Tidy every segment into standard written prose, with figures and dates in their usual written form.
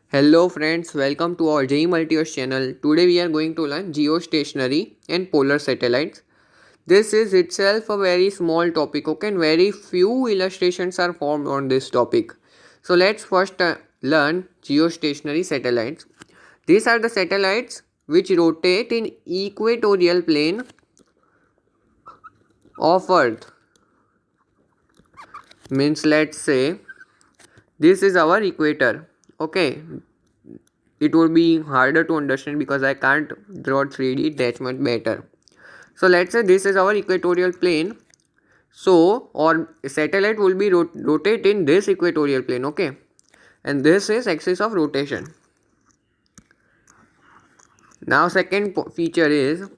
Hello friends, welcome to our JE Multiverse channel. Today we are going to learn geostationary and polar satellites. This is itself a very small topic, okay, and very few illustrations are formed on this topic. So let's first learn geostationary satellites. These are the satellites which rotate in equatorial plane of Earth. Means let's say this is our equator, okay. It would be harder to understand because I can't draw 3D that much better. So let's say this is our equatorial plane. So our satellite will be rotate in this equatorial plane, okay, and this is axis of rotation. Now second feature is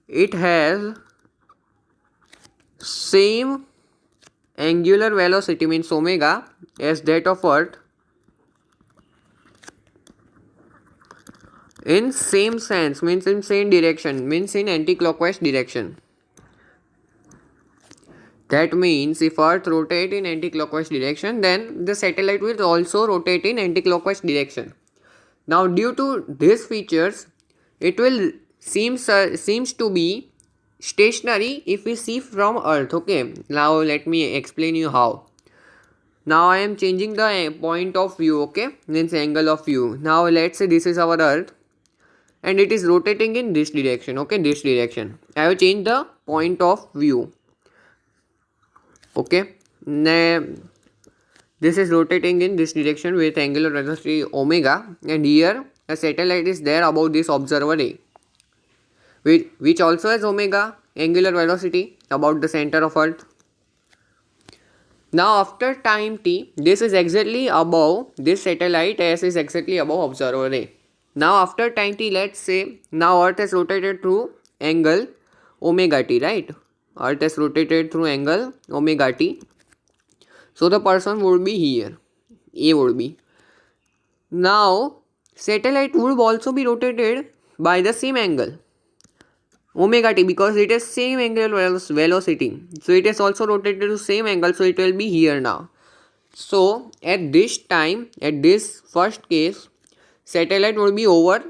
it has same angular velocity means omega as that of Earth in same sense means in same direction means in anti-clockwise direction. That means if Earth rotate in anti-clockwise direction, then the satellite will also rotate in anti-clockwise direction. Now due to these features, it will seems to be stationary if we see from Earth. Okay, now let me explain you how. Now I am changing the point of view, okay, means angle of view. Now let's say this is our Earth and it is rotating in this direction, okay, this direction. I have changed the point of view, okay. This is rotating in this direction with angular velocity omega, and here a satellite is there above this observer A, which also has omega angular velocity about the center of Earth. Now after time t, this is exactly above this satellite S is exactly above observer A. Now after time t, let's say now Earth has rotated through angle omega t, right? Earth has rotated through angle omega t. So the person would be here. A would be. Now satellite would also be rotated by the same angle omega t because it has same angular velocity. So it is also rotated to same angle, so it will be here now. So at this time, at this first case, satellite will be over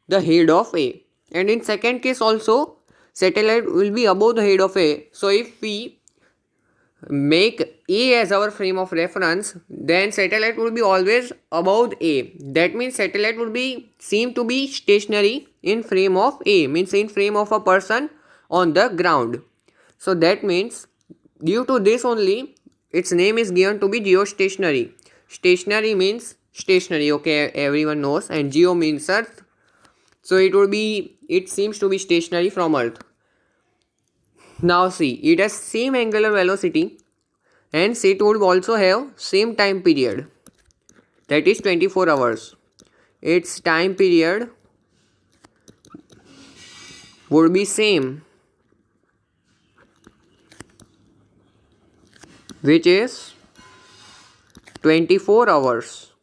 the head of A, and in second case also satellite will be above the head of A. So if we make A as our frame of reference, then satellite will be always above A. That means satellite will be seem to be stationary in frame of A, means in frame of a person on the ground. So that means due to this only its name is given to be geostationary. Stationary means stationary, okay, everyone knows, and geo means Earth. So it seems to be stationary from Earth. Now see, it has same angular velocity, hence it would also have same time period, that is 24 hours. Its time period would be same, which is 24 hours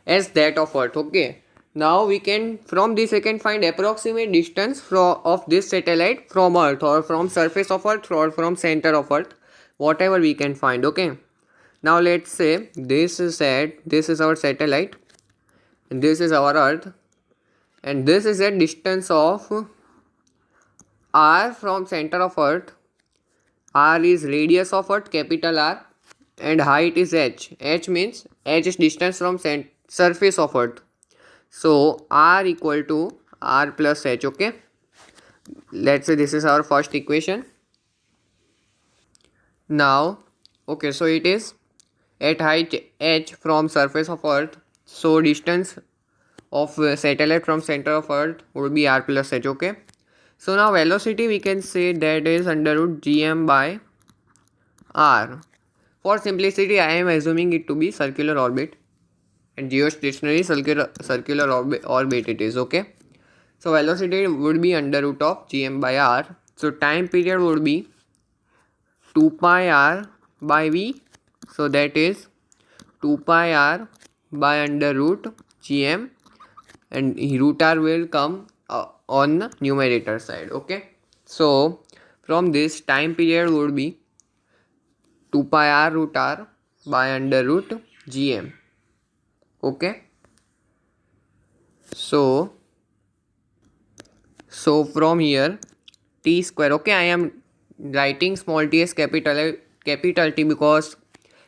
as that of Earth, okay. Now we can from this we can find approximate distance of this satellite from Earth, or from surface of Earth, or from center of Earth, whatever we can find, okay. Now let's say this is our satellite and this is our Earth, and this is a distance of r from center of Earth. R is radius of Earth, capital R, and height is h. H means h is distance from surface of Earth. So r equal to r plus h, okay. Let's say this is our first equation. Now okay, so it is at height h from surface of Earth, so distance of satellite from center of Earth would be r plus h, okay. So now velocity we can say that is under root gm by r. For simplicity I am assuming it to be circular orbit, and geostationary circular orbit it is, okay. So velocity would be under root of gm by r. So time period would be 2 pi r by v, so that is 2 pi r by under root gm, and root r will come on the numerator side, okay. So from this time period would be 2 pi r root r by under root gm, okay. So from here t square, okay, I am writing small t as capital T because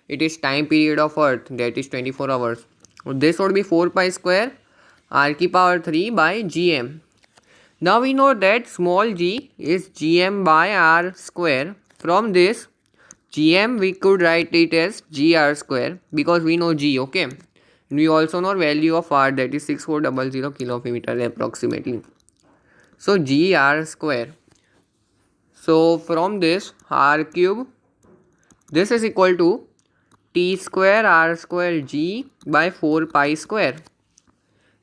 it is time period of earth, that is 24 hours. This would be 4 pi square r की power 3 by gm. Now we know that small g is gm by r square. From this gm we could write it as gr square because we know g, okay. We also know value of r, that is 6400 kilometer approximately. So gr square. So from this r cube, this is equal to t square r square g by 4 pi square.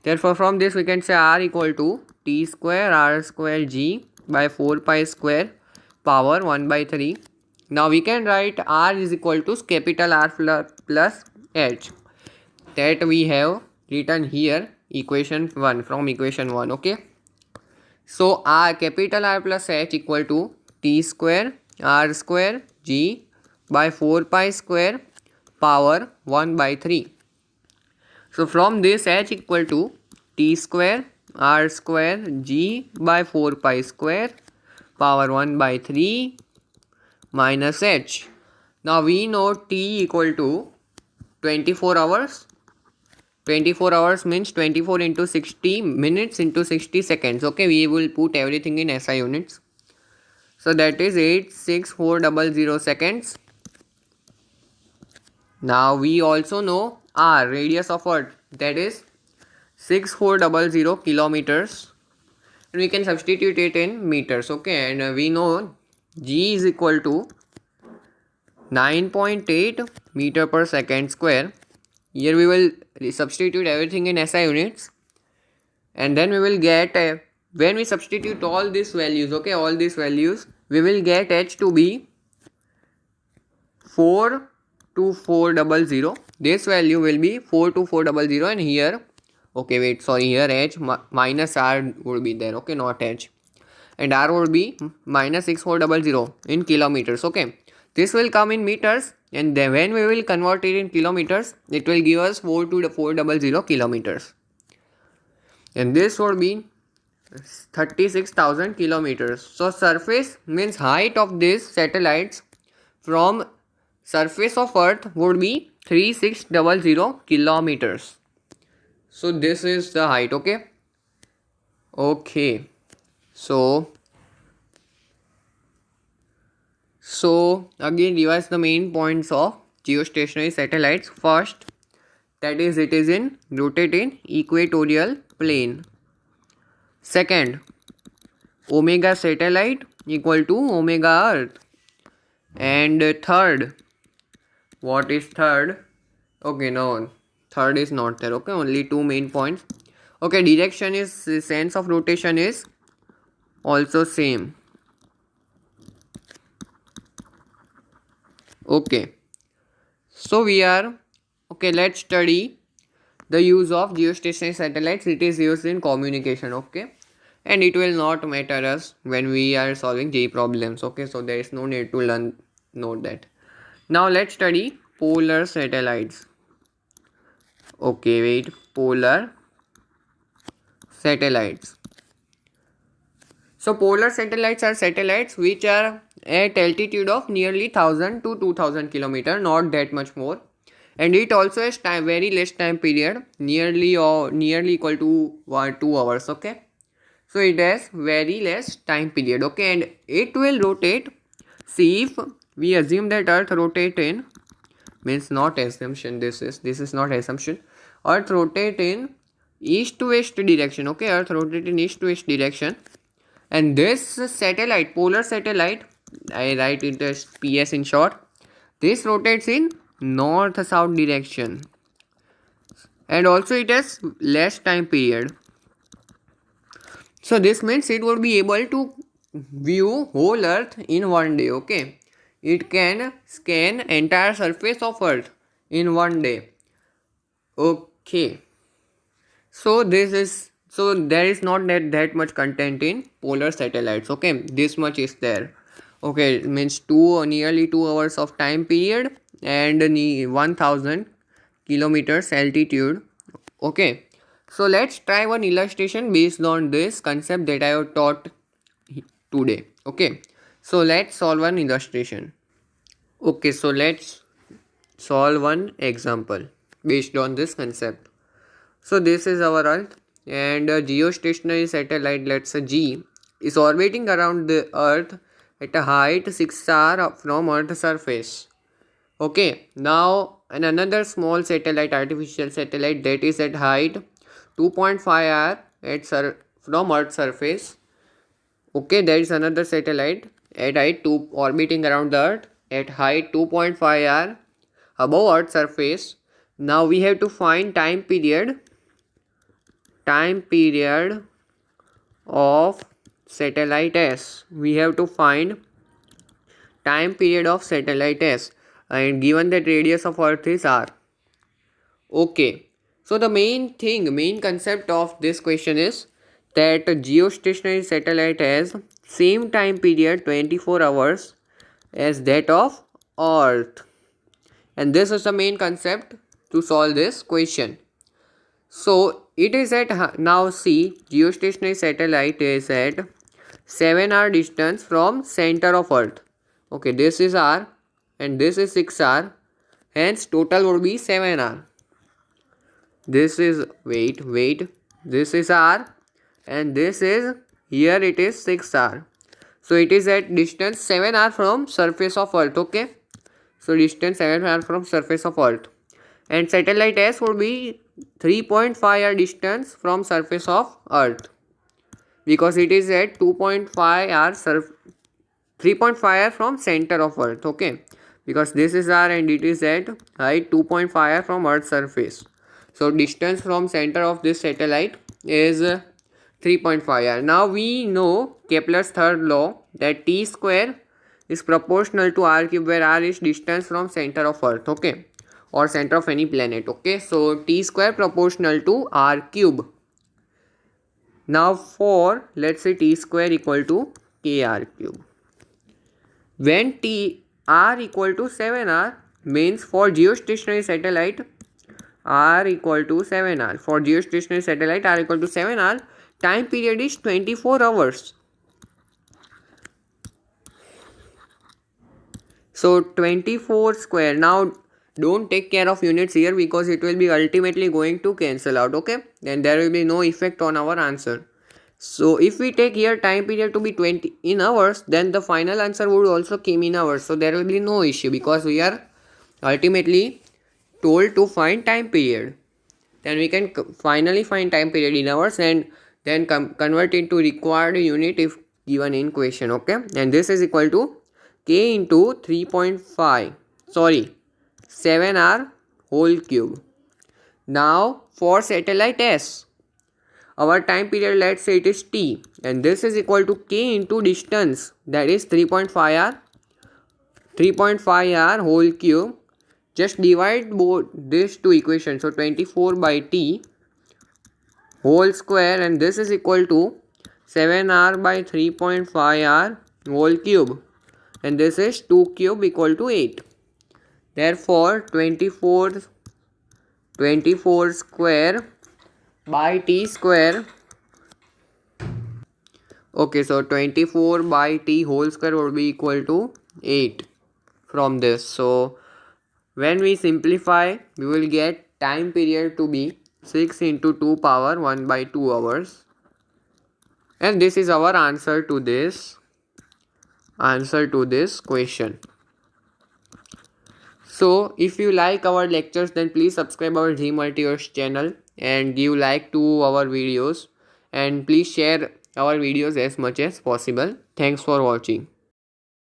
Therefore from this we can say r equal to t square r square g by 4 pi square power 1 by 3. Now we can write r is equal to capital R plus h, that we have written here equation 1, from equation 1, okay. So r capital R plus h equal to t square r square g by 4 pi square power 1 by 3. So from this h equal to t square r square g by 4 pi square power 1 by 3 minus h. Now we know t equal to 24 hours. 24 hours means 24 into 60 minutes into 60 seconds. Okay, we will put everything in SI units. So that is 86400 seconds. Now we also know r, radius of earth, that is 6400 kilometers. And we can substitute it in meters. Okay, and we know g is equal to 9.8 meter per second square. Here we will substitute everything in SI units, and then we will get when we substitute all these values, okay, all these values, we will get h to be 42400. This value will be 42400, and here, okay, wait, sorry, here h minus r would be there, okay, not h, and r would be minus 6400 in kilometers, okay. This will come in meters, and then when we will convert it in kilometers, it will give us 42400 kilometers, and this would be 36,000 kilometers. So surface means height of these satellites from surface of earth would be 3600 kilometers. So this is the height, okay. So again revise the main points of geostationary satellites. First, that is, it is in rotate in equatorial plane. Second, omega satellite equal to omega earth. And third, what is third? Okay, no, third is not there, okay, only two main points. Okay, direction is, sense of rotation is also same. Okay, so we are, okay, let's study the use of geostationary satellites. It is used in communication, okay, and it will not matter us when we are solving J problems, okay, so there is no need to note that. Now let's study polar satellites. Okay, wait, polar satellites. So polar satellites are satellites which are at altitude of nearly 1000 to 2000 kilometer, not that much more, and it also has time, very less time period, nearly equal to 2 hours, okay. So it has very less time period, okay, and it will rotate. See, if we assume that earth rotate in, means not assumption, this is not assumption, earth rotate in east to west direction, okay, earth rotate in east to west direction, and this satellite, polar satellite, I write it as PS in short, this rotates in north south direction, and also it has less time period. So this means it will be able to view whole earth in one day, okay. It can scan entire surface of earth in one day, okay. So there is not that much content in polar satellites, okay, this much is there, okay. It means nearly 2 hours of time period and 1000 kilometers altitude, okay. So let's try one illustration based on this concept that I have taught today. Okay, so let's solve one illustration. Okay, so let's solve one example based on this concept. So this is our Earth, and a geostationary satellite, let's say G, is orbiting around the Earth at a height 6 r from Earth's surface. Okay, now and another small satellite, artificial satellite, that is at height 2.5 r from Earth's surface. Okay, there is another satellite at height 2 orbiting around the Earth at height 2.5 r above Earth's surface. Now we have to find time period of satellite S. We have to find time period of satellite S, and given that radius of Earth is r. Okay, so the main concept of this question is that a geostationary satellite has same time period 24 hours as that of Earth, and this is the main concept to solve this question. So it is at, now see, geostationary satellite is at 7 r distance from center of Earth. Okay, this is r and this is 6 r, hence total would be 7 r. This is this is r and this is, here it is 6 r. So it is at distance 7 r from surface of Earth. Okay, so distance 7 r from surface of Earth, and satellite S would be 3.5 r distance from surface of Earth, because it is at 2.5 r 3.5 r from center of Earth. Okay, because this is r and it is at height 2.5 r from Earth's surface. So distance from center of this satellite is 3.5 r. Now we know Kepler's third law, that t square is proportional to r cube, where r is distance from center of Earth. Okay, or center of any planet. Okay, so t square proportional to r cube. Now for, let's say, t square equal to kr cube, when t r equal to 7 r, means for geostationary satellite r equal to 7 r, for geostationary satellite r equal to 7 r, time period is 24 hours. So 24 square. Now don't take care of units here, because it will be ultimately going to cancel out. Okay, and there will be no effect on our answer. So if we take here time period to be 20 in hours, then the final answer would also come in hours. So there will be no issue, because we are ultimately told to find time period. Then we can finally find time period in hours and then convert into required unit if given in question. Okay, and this is equal to k into 3.5, sorry, 7 r whole cube. Now for satellite S, our time period, let's say it is t, and this is equal to k into distance, that is 3.5 r whole cube. Just divide both these two equations, so 24 by t whole square, and this is equal to 7 r by 3.5 r whole cube, and this is 2 cube equal to 8. Therefore 24 square by t square. Okay, so 24 by t whole square would be equal to 8 from this. So when we simplify, we will get time period to be 6 into 2 power 1 by 2 hours. And this is our answer to this question. So if you like our lectures, then please subscribe our G Multiverse channel and give like to our videos, and please share our videos as much as possible. Thanks for watching.